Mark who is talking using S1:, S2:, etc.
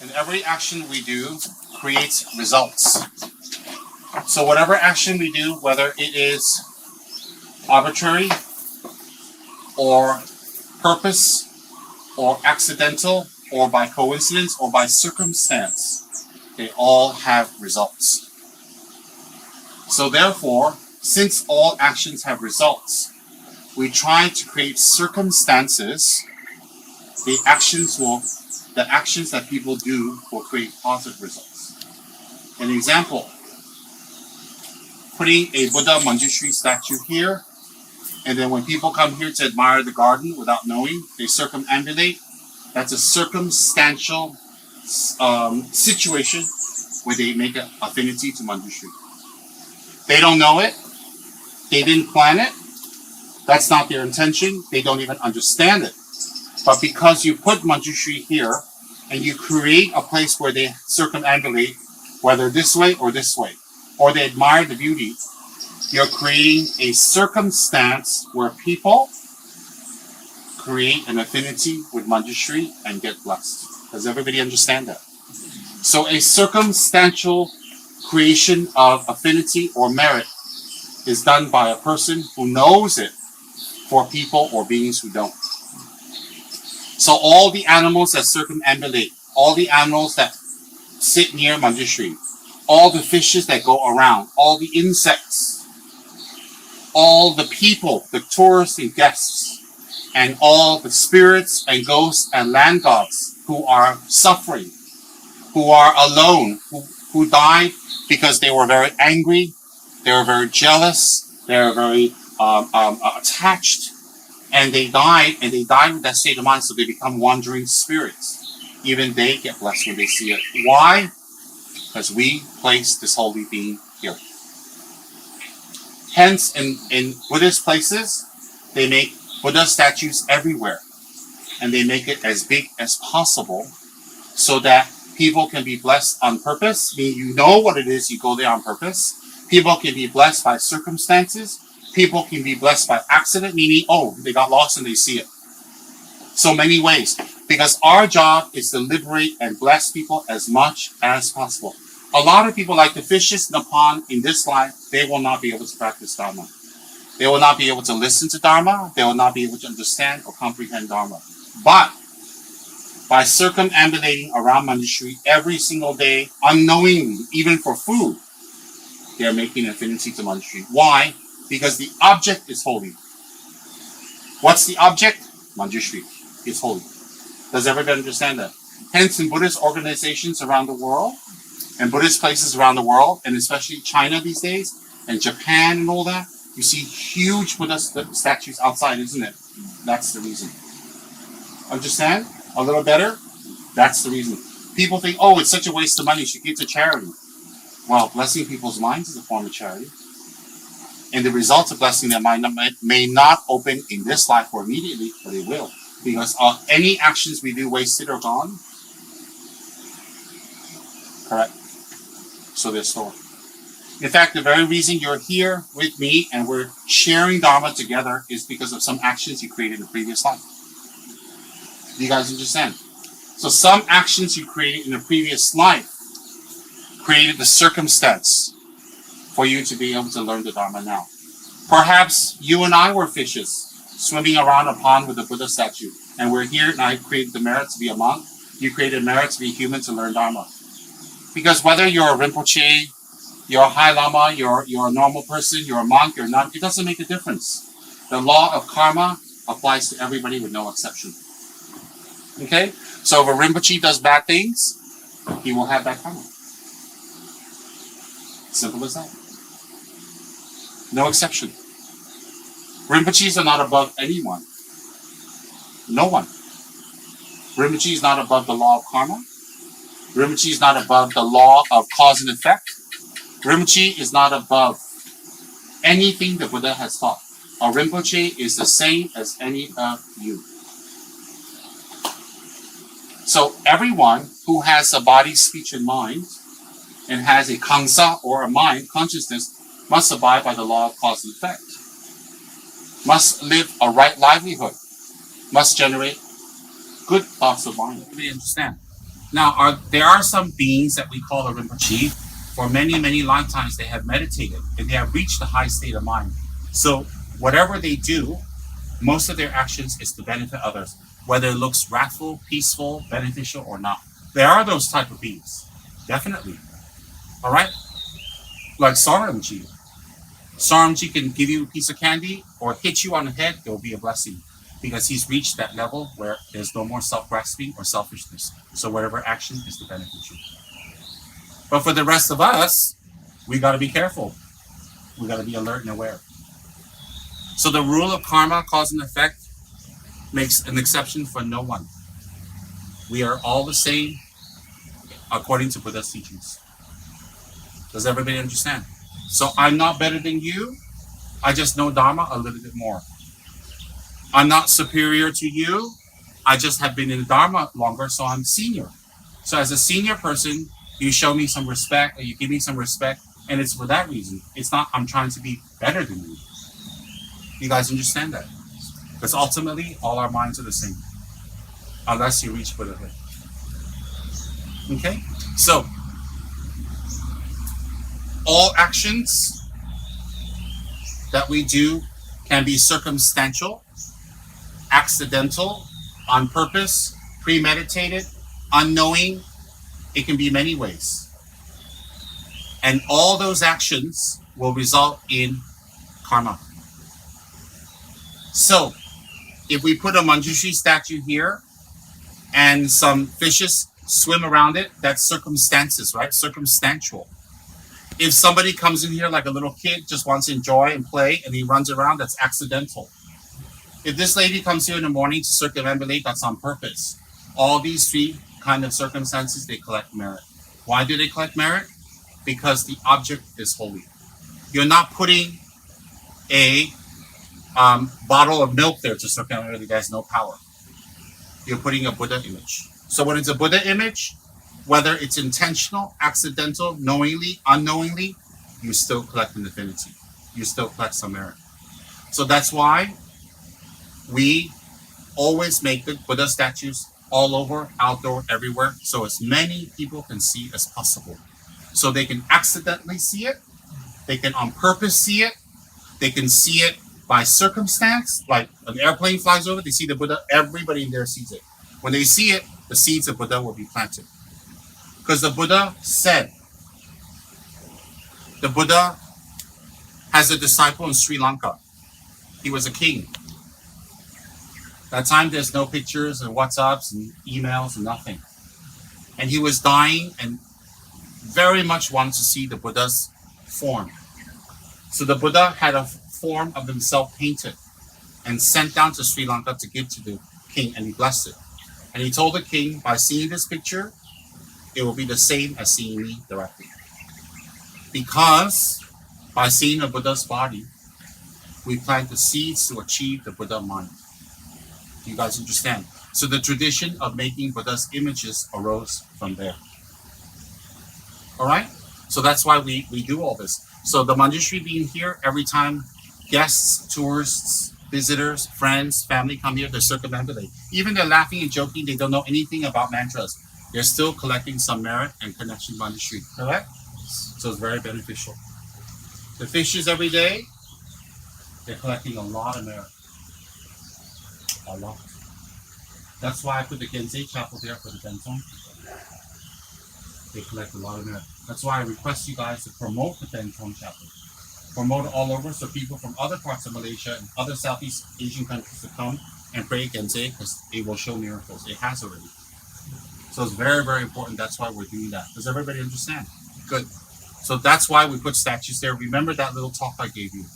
S1: And every action we do creates results. So whatever action we do, whether it is arbitrary or purpose or accidental or by coincidence or by circumstance, they all have results. So therefore, since all actions have results, we try to create circumstances. The actions that people do will create positive results. An example, putting a Buddha Manjushri statue here, and then when people come here to admire the garden without knowing, they circumambulate. That's a circumstantial situation where they make an affinity to Manjushri. They don't know it. They didn't plan it. That's not their intention. They don't even understand it. But because you put Manjushri here, and you create a place where they circumambulate, whether this way, or they admire the beauty, you're creating a circumstance where people create an affinity with Manjushri and get blessed. Does everybody understand that? So a circumstantial creation of affinity or merit is done by a person who knows it for people or beings who don't. So all the animals that circumambulate, all the animals that sit near Manjushri, all the fishes that go around, all the insects, all the people, the tourists and guests, and all the spirits and ghosts and land gods who are suffering, who are alone, who died because they were very angry, they were very jealous, they were very attached, and they died with that state of mind, so they become wandering spirits. Even they get blessed when they see it. Why? Because we place this holy being here. Hence, in Buddhist places, they make Buddha statues everywhere. And they make it as big as possible so that people can be blessed on purpose. Meaning you know what it is, you go there on purpose. People can be blessed by circumstances. People can be blessed by accident, meaning, oh, they got lost and they see it. So many ways. Because our job is to liberate and bless people as much as possible. A lot of people, like the fishes in the pond in this life, they will not be able to practice Dharma. They will not be able to listen to Dharma. They will not be able to understand or comprehend Dharma. But by circumambulating around Manjushri every single day, unknowingly, even for food, they are making an affinity to Manjushri. Why? Because the object is holy. What's the object? Manjushri is holy. Does everybody understand that? Hence, in Buddhist organizations around the world, and Buddhist places around the world, and especially China these days, and Japan and all that, you see huge Buddhist statues outside, isn't it? That's the reason. Understand? A little better? That's the reason. People think, oh, it's such a waste of money, you should give to charity. Well, blessing people's minds is a form of charity. And the results of blessing their mind may not open in this life or immediately, but it will. Because any actions we do wasted or gone, correct? So they're stored. In fact, the very reason you're here with me and we're sharing Dharma together is because of some actions you created in the previous life. Do you guys understand? So some actions you created in the previous life created the circumstance for you to be able to learn the Dharma now. Perhaps you and I were fishes swimming around a pond with a Buddha statue, and we're here and I created the merit to be a monk. You created merit to be human to learn Dharma. Because whether you're a Rinpoche, you're a High Lama, you're a normal person, you're a monk, you're not, it doesn't make a difference. The law of karma applies to everybody with no exception. Okay? So if a Rinpoche does bad things, he will have bad karma. Simple as that. No exception. Rinpoches are not above anyone. No one. Rinpoche is not above the law of karma. Rinpoche is not above the law of cause and effect. Rinpoche is not above anything the Buddha has taught. A Rinpoche is the same as any of you. So everyone who has a body, speech, and mind, and has a kansa or a mind, consciousness, must abide by the law of cause and effect. Must live a right livelihood. Must generate good thoughts of mind. Everybody understand? Now, there are some beings that we call a Rinpoche. For many, many lifetimes, they have meditated and they have reached the high state of mind. So whatever they do, most of their actions is to benefit others, whether it looks wrathful, peaceful, beneficial, or not. There are those type of beings, definitely. All right, like Saramji. Saramji can give you a piece of candy or hit you on the head. It will be a blessing because he's reached that level where there's no more self-grasping or selfishness. So whatever action is to benefit you. But for the rest of us, we got to be careful. We got to be alert and aware. So the rule of karma, cause and effect, makes an exception for no one. We are all the same according to Buddha's teachings. Does everybody understand? So I'm not better than you. I just know Dharma a little bit more. I'm not superior to you. I just have been in the Dharma longer, so I'm senior. So as a senior person, you show me some respect, or you give me some respect, and it's for that reason. It's not I'm trying to be better than you. You guys understand that? Because ultimately, all our minds are the same, unless you reach Buddhahood. Okay? So, all actions that we do can be circumstantial, accidental, on purpose, premeditated, unknowing. It can be many ways. And all those actions will result in karma. So, if we put a Manjushri statue here and some fishes swim around it, that's circumstances, right? Circumstantial. If somebody comes in here like a little kid, just wants to enjoy and play, and he runs around, that's accidental. If this lady comes here in the morning to circumambulate, that's on purpose. All these three kind of circumstances, they collect merit. Why do they collect merit? Because the object is holy. You're not putting a bottle of milk there to circumambulate, that has no power. You're putting a Buddha image. So when it's a Buddha image, whether it's intentional, accidental, knowingly, unknowingly, you still collect an affinity. You still collect some merit. So that's why we always make the Buddha statues all over, outdoor, everywhere, so as many people can see as possible. So they can accidentally see it, they can on purpose see it, they can see it by circumstance, like an airplane flies over, they see the Buddha, everybody in there sees it. When they see it, the seeds of Buddha will be planted. Because the Buddha said, the Buddha has a disciple in Sri Lanka. He was a king. That time there's no pictures and WhatsApps and emails and nothing. And he was dying and very much wanted to see the Buddha's form. So the Buddha had a form of himself painted and sent down to Sri Lanka to give to the king, and he blessed it. And he told the king, by seeing this picture, it will be the same as seeing me directly. Because by seeing the Buddha's body, we plant the seeds to achieve the Buddha mind. Do you guys understand? So the tradition of making Buddha's images arose from there. All right? So that's why we do all this. So the Manjushri being here, every time guests, tourists, visitors, friends, family come here, they're circumambulate. Even they're laughing and joking, they don't know anything about mantras. They're still collecting some merit and connection to Manjushri. Correct? So it's very beneficial. The fishes every day, they're collecting a lot of merit. A lot. That's why I put the Gensei chapel there for the Bentong. They collect a lot of merit. That's why I request you guys to promote the Bentong chapel. Promote it all over so people from other parts of Malaysia and other Southeast Asian countries to come and pray Gensei, because it will show miracles. It has already. So it's very, very important. That's why we're doing that. Does everybody understand? Good. So that's why we put statues there. Remember that little talk I gave you.